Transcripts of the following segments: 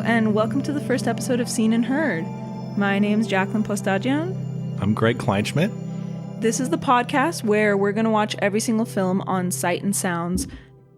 and welcome to the first episode of Seen and Heard. My name's Jacqueline Postadian. I'm Greg Kleinschmidt. This is the podcast where we're going to watch every single film on Sight and Sound's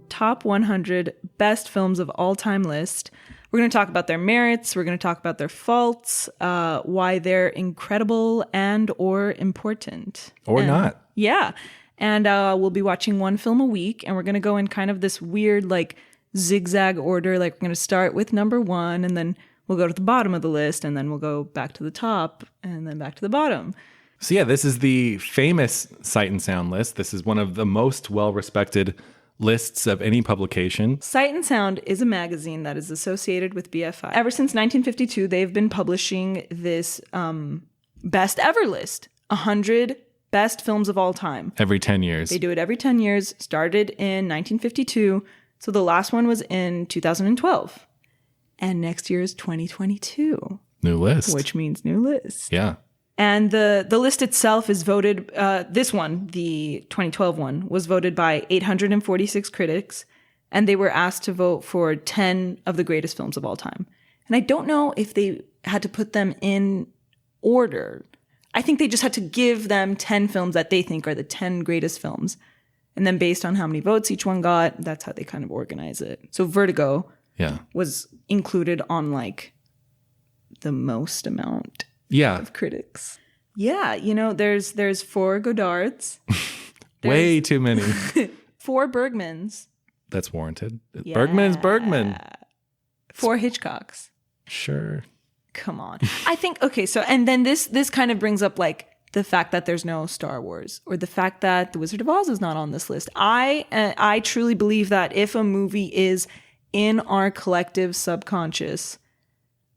top 100 best films of all time list. We're going to talk about their merits, we're going to talk about their faults, why they're incredible and or important. Or not. Yeah. And we'll be watching one film a week, and we're going to go in kind of this weird, like, zigzag order. Like, we're going to start with number one, and then we'll go to the bottom of the list, and then we'll go back to the top, and then back to the bottom. So yeah, this is the famous Sight and Sound list. This is one of the most well-respected lists of any publication. Sight and Sound is a magazine that is associated with BFI. Ever since 1952, they've been publishing this best ever list, 100 best films of all time. Every 10 years. They do it every 10 years, started in 1952. So the last one was in 2012. And next year is 2022. New list. Which means new list. Yeah. And the list itself is voted, this one, the 2012 one, was voted by 846 critics. And they were asked to vote for 10 of the greatest films of all time. And I don't know if they had to put them in order. I think they just had to give them 10 films that they think are the 10 greatest films. And then based on how many votes each one got, that's how they kind of organize it. So Vertigo was included on like the most amount of critics. Yeah, you know, there's 4 Godards. Way too many. 4 Bergmans. That's warranted. Yeah. Bergman is Bergman. 4 Hitchcocks. Sure. Come on. I think, okay, so, and then this kind of brings up like the fact that there's no Star Wars or the fact that The Wizard of Oz is not on this list. I truly believe that if a movie is in our collective subconscious,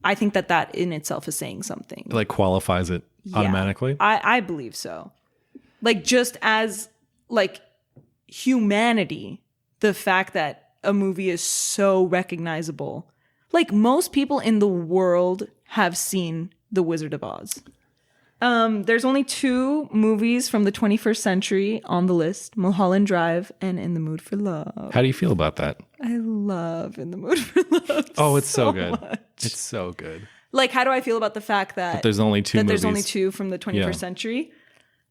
I think that in itself is saying something. It like qualifies it automatically? I believe so. Like just as like humanity, the fact that a movie is so recognizable. Like most people in the world have seen The Wizard of Oz. There's only 2 movies from the 21st century on the list, Mulholland Drive and In the Mood for Love. How do you feel about that? I love In the Mood for Love. Oh, it's so good. Much. It's so good. Like, how do I feel about the fact that there's only 2 movies? There's only 2 from the 21st century?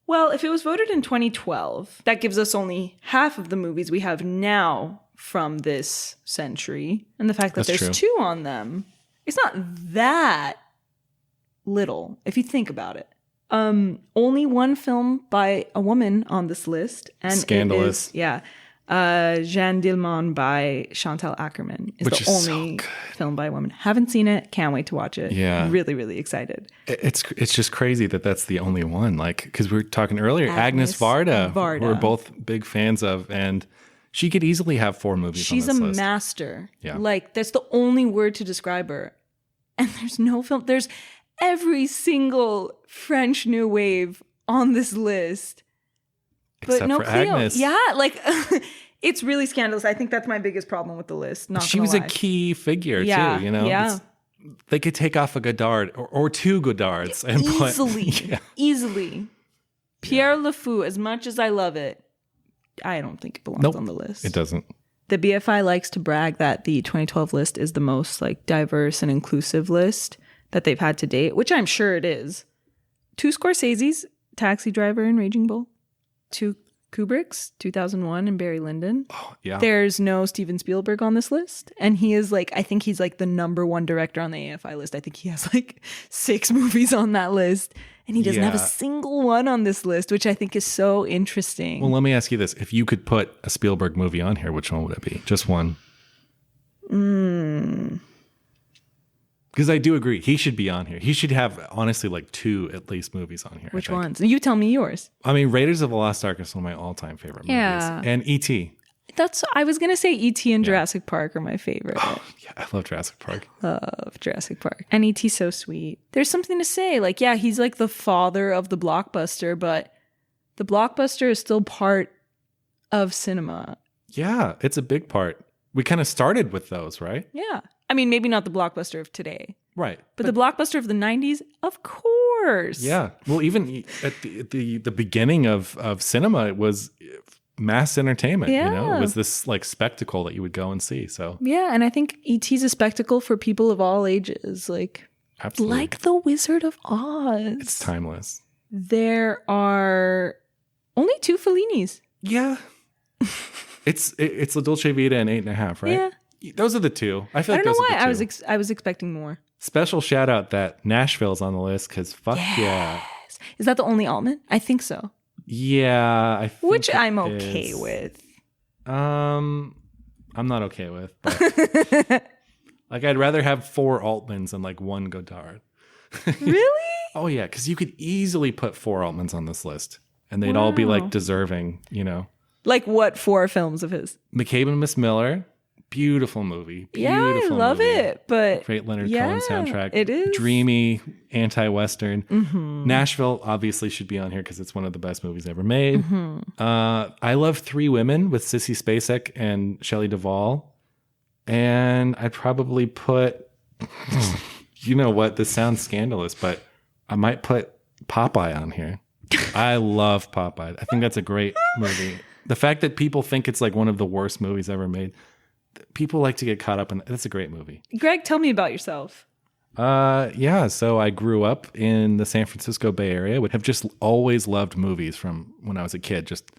Well, if it was voted in 2012, that gives us only half of the movies we have now from this century. And the fact that there's true. 2 on them, it's not that little if you think about it. Only 1 film by a woman on this list. And Scandalous. It is, Jeanne Dielman by Chantal Ackerman is Which the is only so film by a woman. Haven't seen it. Can't wait to watch it. Yeah. Really, really excited. It's just crazy that that's the only one. Like, because we were talking earlier, Agnes Varda. We're both big fans of, and she could easily have 4 movies She's on this a list. master. Yeah. Like, that's the only word to describe her. And there's no film. There's every single French New Wave on this list. Except but no for Cleo. Agnes. Yeah, like, it's really scandalous. I think that's my biggest problem with the list. She was a key figure, too, you know? Yeah. They could take off a Godard or 2 Godards. And Easily. Pierre Le Fou, as much as I love it, I don't think it belongs on the list. It doesn't. The BFI likes to brag that the 2012 list is the most like diverse and inclusive list that they've had to date, which I'm sure it is. 2 Scorsese's, Taxi Driver and Raging Bull. 2 Kubrick's, 2001 and Barry Lyndon. Oh, yeah. There's no Steven Spielberg on this list. And he is like, I think he's like the number 1 director on the AFI list. I think he has like 6 movies on that list. And he doesn't have a single one on this list, which I think is so interesting. Well, let me ask you this. If you could put a Spielberg movie on here, which one would it be? Just one? Because I do agree. He should be on here. He should have, honestly, like 2 at least movies on here. Which ones? You tell me yours. I mean, Raiders of the Lost Ark is one of my all-time favorite movies. And E.T. I was going to say E.T. and Jurassic Park are my favorite. Oh, yeah, I love Jurassic Park. Love Jurassic Park. And E.T.'s so sweet. There's something to say. Like, yeah, he's like the father of the blockbuster, but the blockbuster is still part of cinema. Yeah, it's a big part. We kind of started with those, right? Yeah. I mean, maybe not the blockbuster of today. Right. But the blockbuster of the 90s, of course. Yeah. Well, even at the beginning of cinema, it was mass entertainment. Yeah. It was this like spectacle that you would go and see. So yeah, and I think E.T.'s a spectacle for people of all ages, like absolutely, like the Wizard of Oz. It's timeless. There are only 2 Fellinis. Yeah, it's La Dolce Vita and 8.5, right? Yeah, those are the 2. I feel I like don't know those why are the 2. I was expecting more. Special shout out that Nashville's on the list because fuck yeah. Is that the only Altman? I think so. Yeah, I think Which I'm okay with. I'm not okay with, but like I'd rather have 4 Altmans than like 1 Godard. Really? Oh yeah, because you could easily put 4 Altmans on this list, and they'd all be like deserving. Like what 4 films of his? McCabe and Miss Miller, beautiful movie. Yeah, I love it. But great Leonard Cohen soundtrack. It is dreamy, anti-Western. Nashville obviously should be on here because it's one of the best movies ever made. I love 3 Women with Sissy Spacek and Shelley Duvall, and I'd probably put. You know what? This sounds scandalous, but I might put Popeye on here. I love Popeye. I think that's a great movie. The fact that people think it's like one of the worst movies ever made, people like to get caught up in. That's a great movie. Greg, tell me about yourself. Yeah. So I grew up in the San Francisco Bay Area. Would have just always loved movies from when I was a kid. Just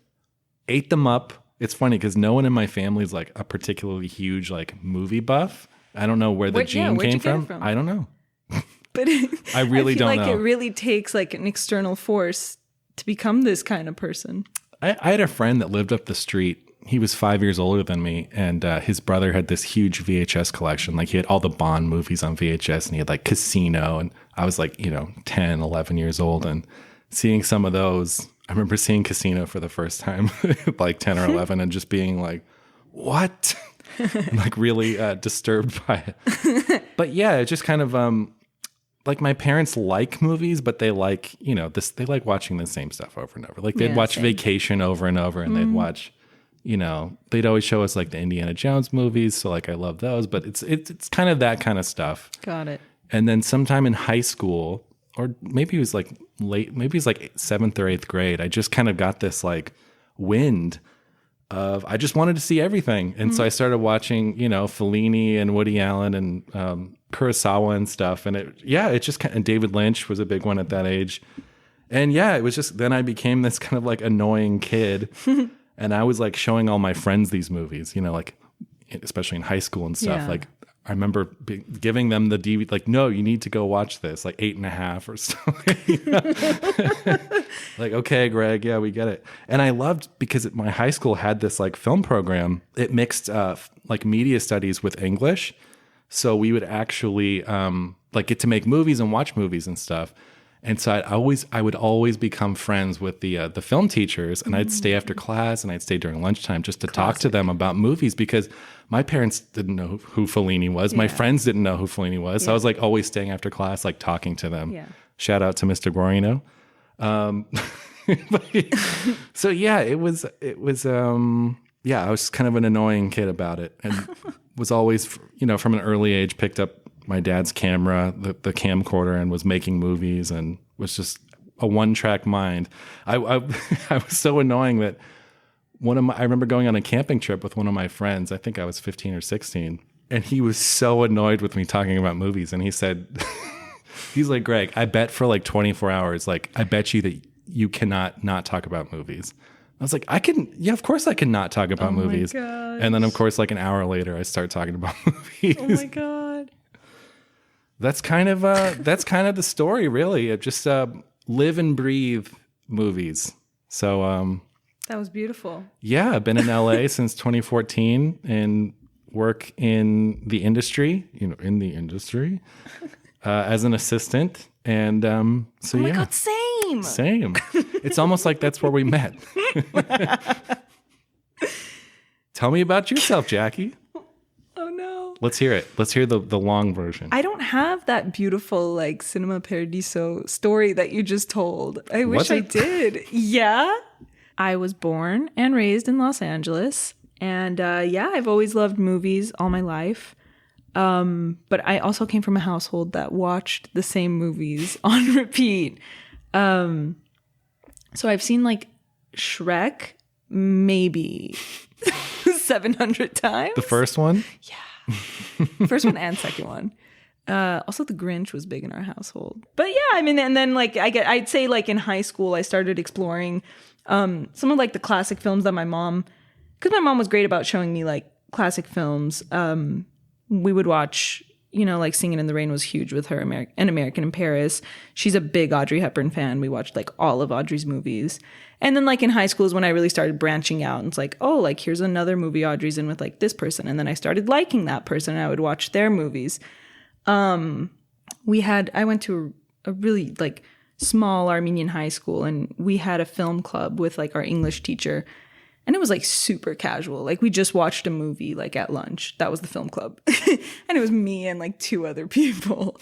ate them up. It's funny because no one in my family is like a particularly huge like movie buff. I don't know where the gene came from. I don't know. But I really don't know. It really takes like an external force to become this kind of person. I had a friend that lived up the street. He was 5 years older than me, and his brother had this huge VHS collection. Like he had all the Bond movies on VHS, and he had like Casino, and I was like 10, 11 years old, and seeing some of those. I remember seeing Casino for the first time like 10 or 11 and just being like, what? I'm like really disturbed by it. But yeah, it just kind of like my parents like movies, but they like, they like watching the same stuff over and over. Like they'd watch Vacation over and over, and they'd watch, they'd always show us like the Indiana Jones movies. So like I love those, but it's kind of that kind of stuff. Got it. And then sometime in high school, or maybe it was like maybe it was like 7th or 8th grade, I just kind of got this like wind of I just wanted to see everything. And so I started watching, Fellini and Woody Allen and Kurosawa and stuff. And it just and David Lynch was a big one at that age. And yeah, it was just, then I became this kind of like annoying kid. And I was like showing all my friends these movies, like especially in high school and stuff. Yeah. Like I remember giving them the DVD, like, no, you need to go watch this, like 8.5 or something. Like, okay, Greg, yeah, we get it. And I loved, because my high school had this like film program. It mixed like media studies with English. So we would actually like get to make movies and watch movies and stuff. And so I would always become friends with the film teachers, and I'd stay after class and I'd stay during lunchtime just to talk to them about movies, because my parents didn't know who Fellini was. Yeah. My friends didn't know who Fellini was. So I was like always staying after class, like talking to them. Yeah. Shout out to Mr. Guarino. So yeah, it was I was kind of an annoying kid about it, and was always, from an early age picked up my dad's camera, the camcorder, and was making movies, and was just a one-track mind. I was so annoying that I remember going on a camping trip with one of my friends. I think I was 15 or 16, and he was so annoyed with me talking about movies. And he said, he's like, Greg, I bet for like 24 hours, like I bet you that you cannot not talk about movies. I was like, of course I can not talk about movies. And then of course, like an hour later, I start talking about movies. Oh my God. That's kind of the story, really. It just live and breathe movies. So that was beautiful. Yeah, I've been in LA since 2014 and work in the industry, as an assistant. And so oh my God, same. It's almost like that's where we met. Tell me about yourself, Jackie. Oh no. Let's hear it. Let's hear the long version. I don't have that beautiful like Cinema Paradiso story that you just told. I wish I did. Yeah. I was born and raised in Los Angeles. And I've always loved movies all my life. But I also came from a household that watched the same movies on repeat. So I've seen like Shrek maybe 700 times. The first one? First one and second one. Also, The Grinch was big in our household. But yeah, I mean, and then like I'd say like in high school, I started exploring some of like the classic films that because my mom was great about showing me like classic films. We would watch, like Singing in the Rain was huge with her, An American in Paris. She's a big Audrey Hepburn fan. We watched like all of Audrey's movies. And then like in high school is when I really started branching out. And it's like, oh, like here's another movie Audrey's in with like this person. And then I started liking that person and I would watch their movies. I went to a really like small Armenian high school and we had a film club with like our English teacher. And it was like super casual. Like we just watched a movie like at lunch. That was the film club. And it was me and like 2 other people.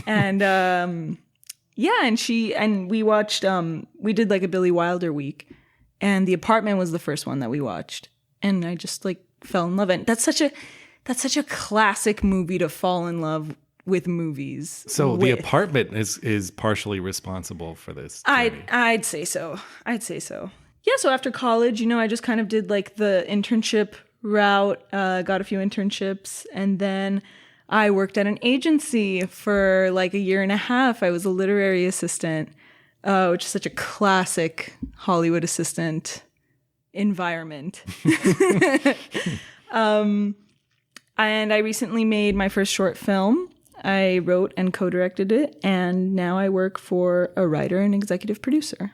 And and we watched we did like a Billy Wilder week. And The Apartment was the first one that we watched. And I just like fell in love. And that's such a classic movie to fall in love with movies. So The Apartment is partially responsible for this journey. I'd say so. Yeah, so after college, I just kind of did like the internship route, got a few internships, and then I worked at an agency for like a year and a half. I was a literary assistant, which is such a classic Hollywood assistant environment. And I recently made my first short film. I wrote and co-directed it, and now I work for a writer and executive producer.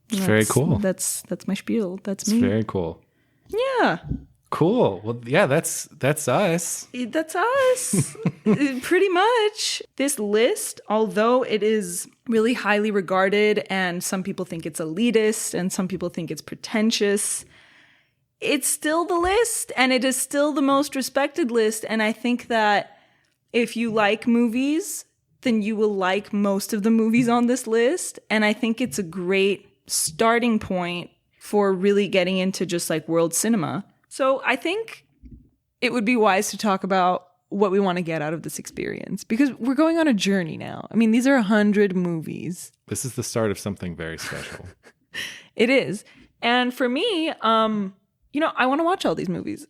It's very cool. That's my spiel. That's me. It's very cool. Yeah. Cool. Well, yeah, that's us. That's us. Pretty much. This list, although it is really highly regarded and some people think it's elitist and some people think it's pretentious, it's still the list and it is still the most respected list. And I think that if you like movies, then you will like most of the movies on this list. And I think it's a great starting point for really getting into just like world cinema. So I think it would be wise to talk about what we want to get out of this experience because we're going on a journey now. I mean, these are 100 movies. This is the start of something very special. It is. And for me, I want to watch all these movies.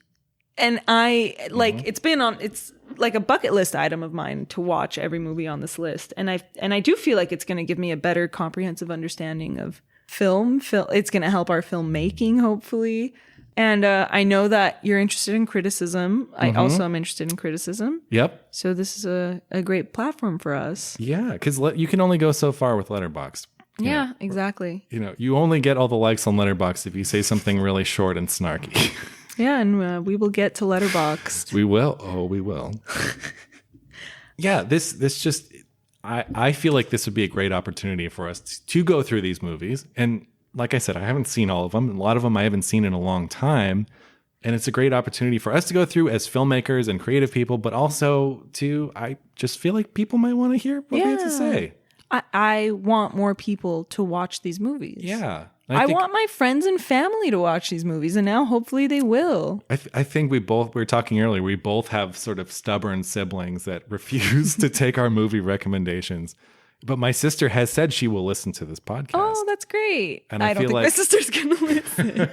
And it's like a bucket list item of mine to watch every movie on this list. And I do feel like it's going to give me a better comprehensive understanding of film. It's going to help our filmmaking, hopefully. And I know that you're interested in criticism. I also am interested in criticism. Yep. So this is a great platform for us. Yeah, because you can only go so far with Letterboxd. Yeah, exactly. You only get all the likes on Letterboxd if you say something really short and snarky. Yeah, and we will get to Letterboxd. We will. Oh, we will. Yeah, this just... I feel like this would be a great opportunity for us to go through these movies. And like I said, I haven't seen all of them. A lot of them I haven't seen in a long time. And it's a great opportunity for us to go through as filmmakers and creative people, but also I just feel like people might want to hear what we have to say. I want more people to watch these movies. Yeah. I want my friends and family to watch these movies, and now hopefully they will. I think we were talking earlier, we both have sort of stubborn siblings that refuse to take our movie recommendations. But my sister has said she will listen to this podcast. Oh, that's great. And I don't think my sister's going to listen.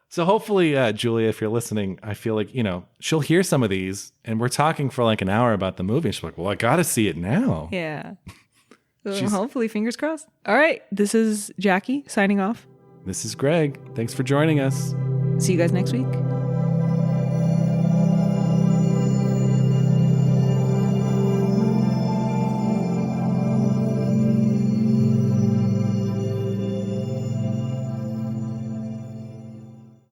So hopefully, Julia, if you're listening, I feel like, she'll hear some of these, and we're talking for like an hour about the movie. And she's like, well, I got to see it now. Yeah. So hopefully, fingers crossed. All right. This is Jackie signing off. This is Greg. Thanks for joining us. See you guys next week.